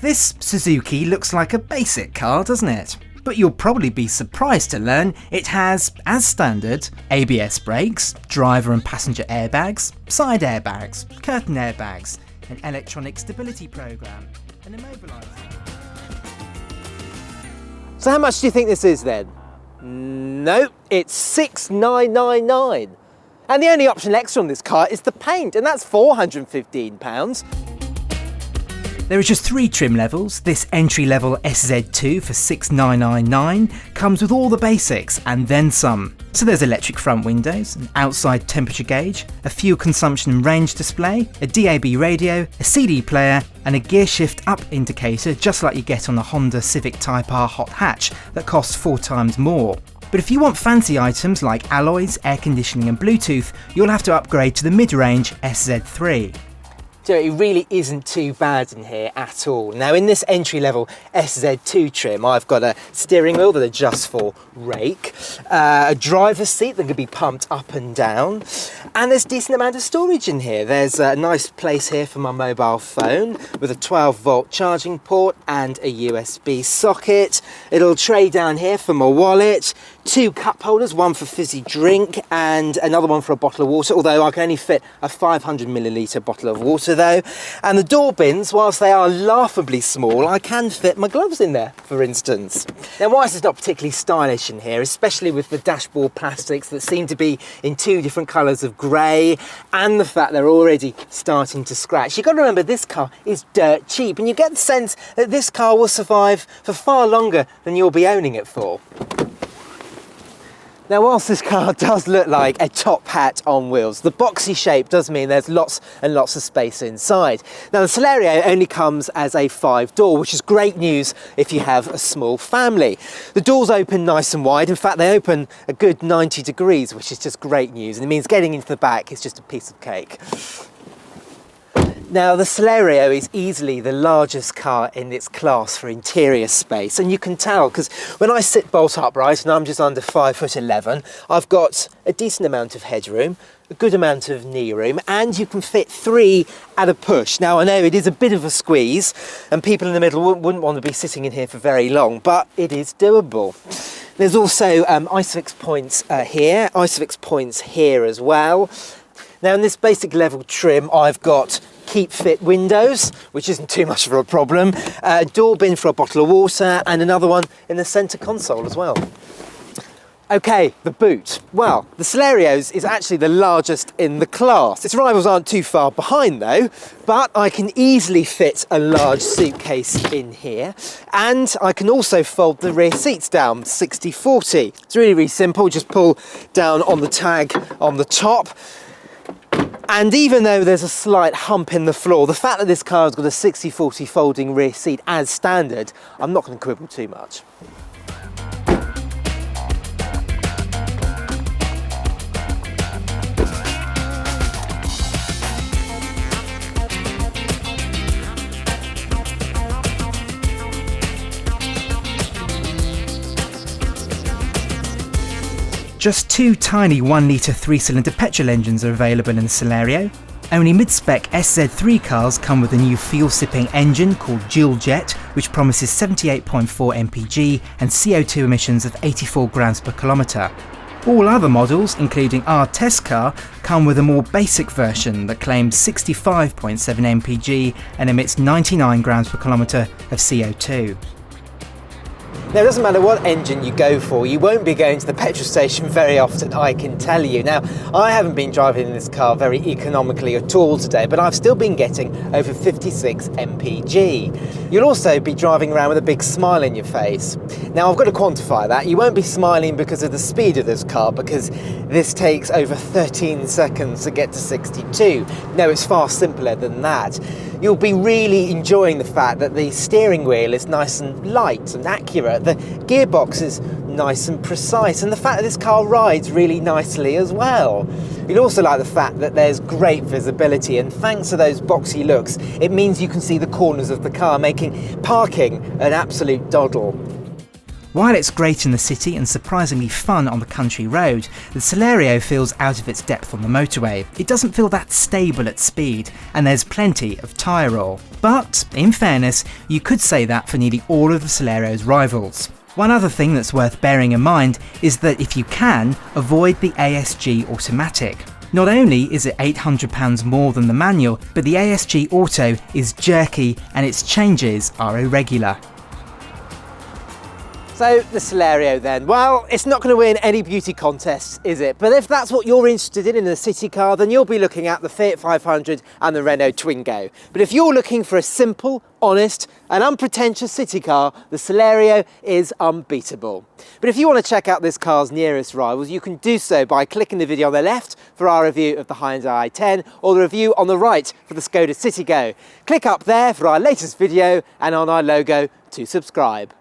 This Suzuki looks like a basic car, doesn't it? But you'll probably be surprised to learn it has, as standard, ABS brakes, driver and passenger airbags, side airbags, curtain airbags, an electronic stability program, and immobiliser. So how much do you think this is then? Nope, it's $6,999. And the only option extra on this car is the paint, and that's £415. There are just 3 trim levels. This entry-level SZ2 for $6,999 comes with all the basics and then some. So there's electric front windows, an outside temperature gauge, a fuel consumption and range display, a DAB radio, a CD player, and a gear shift up indicator, just like you get on a Honda Civic Type R hot hatch that costs 4 times more. But if you want fancy items like alloys, air conditioning and Bluetooth, you'll have to upgrade to the mid-range SZ3. So it really isn't too bad in here at all. Now in this entry-level SZ2 trim, I've got a steering wheel that adjusts for rake, a driver's seat that can be pumped up and down, and there's a decent amount of storage in here. There's a nice place here for my mobile phone with a 12-volt charging port and a USB socket. A little tray down here for my wallet, 2 cup holders, one for fizzy drink and another one for a bottle of water, although I can only fit a 500ml bottle of water though. And the door bins, whilst they are laughably small, I can fit my gloves in there, for instance. Now whilst it's not particularly stylish in here, especially with the dashboard plastics that seem to be in 2 different colours of grey, and the fact they're already starting to scratch, you've got to remember this car is dirt cheap, and you get the sense that this car will survive for far longer than you'll be owning it for. Now whilst this car does look like a top hat on wheels, the boxy shape does mean there's lots and lots of space inside. Now the Celerio only comes as a 5-door, which is great news if you have a small family. The doors open nice and wide, in fact they open a good 90 degrees, which is just great news, and it means getting into the back is just a piece of cake. Now the Celerio is easily the largest car in its class for interior space, and you can tell because when I sit bolt upright and I'm just under 5'11", I've got a decent amount of headroom, a good amount of knee room, and you can fit 3 at a push. Now I know it is a bit of a squeeze and people in the middle wouldn't want to be sitting in here for very long, but it is doable. There's also Isofix points here, Isofix points here as well. Now in this basic level trim I've got keep fit windows, which isn't too much of a problem, a door bin for a bottle of water, and another one in the centre console as well. Okay, the boot. Well, the Celerio's is actually the largest in the class. Its rivals aren't too far behind though, but I can easily fit a large suitcase in here, and I can also fold the rear seats down 60/40. It's really, really simple, just pull down on the tag on the top. And even though there's a slight hump in the floor, the fact that this car has got a 60/40 folding rear seat as standard, I'm not going to quibble too much. Just 2 tiny 1-litre 3-cylinder petrol engines are available in the Celerio. Only mid-spec SZ3 cars come with a new fuel-sipping engine called Dual Jet, which promises 78.4 mpg and CO2 emissions of 84 grams per kilometre. All other models, including our test car, come with a more basic version that claims 65.7 mpg and emits 99 grams per kilometre of CO2. Now it doesn't matter what engine you go for, you won't be going to the petrol station very often, I can tell you. Now I haven't been driving in this car very economically at all today, but I've still been getting over 56 mpg. You'll also be driving around with a big smile in your face. Now I've got to quantify that. You won't be smiling because of the speed of this car, because this takes over 13 seconds to get to 62. No, it's far simpler than that. You'll be really enjoying the fact that the steering wheel is nice and light and accurate, the gearbox is nice and precise, and the fact that this car rides really nicely as well. You'll also like the fact that there's great visibility, and thanks to those boxy looks, it means you can see the corners of the car, making parking an absolute doddle. While it's great in the city and surprisingly fun on the country road, the Celerio feels out of its depth on the motorway. It doesn't feel that stable at speed, and there's plenty of tyre roll. But, in fairness, you could say that for nearly all of the Celerio's rivals. One other thing that's worth bearing in mind is that if you can, avoid the ASG Automatic. Not only is it £800 more than the manual, but the ASG Auto is jerky and its changes are irregular. So the Celerio then, well, it's not going to win any beauty contests, is it? But if that's what you're interested in a city car, then you'll be looking at the Fiat 500 and the Renault Twingo. But if you're looking for a simple, honest and unpretentious city car, the Celerio is unbeatable. But if you want to check out this car's nearest rivals, you can do so by clicking the video on the left for our review of the Hyundai i10 or the review on the right for the Skoda Citigo. Click up there for our latest video and on our logo to subscribe.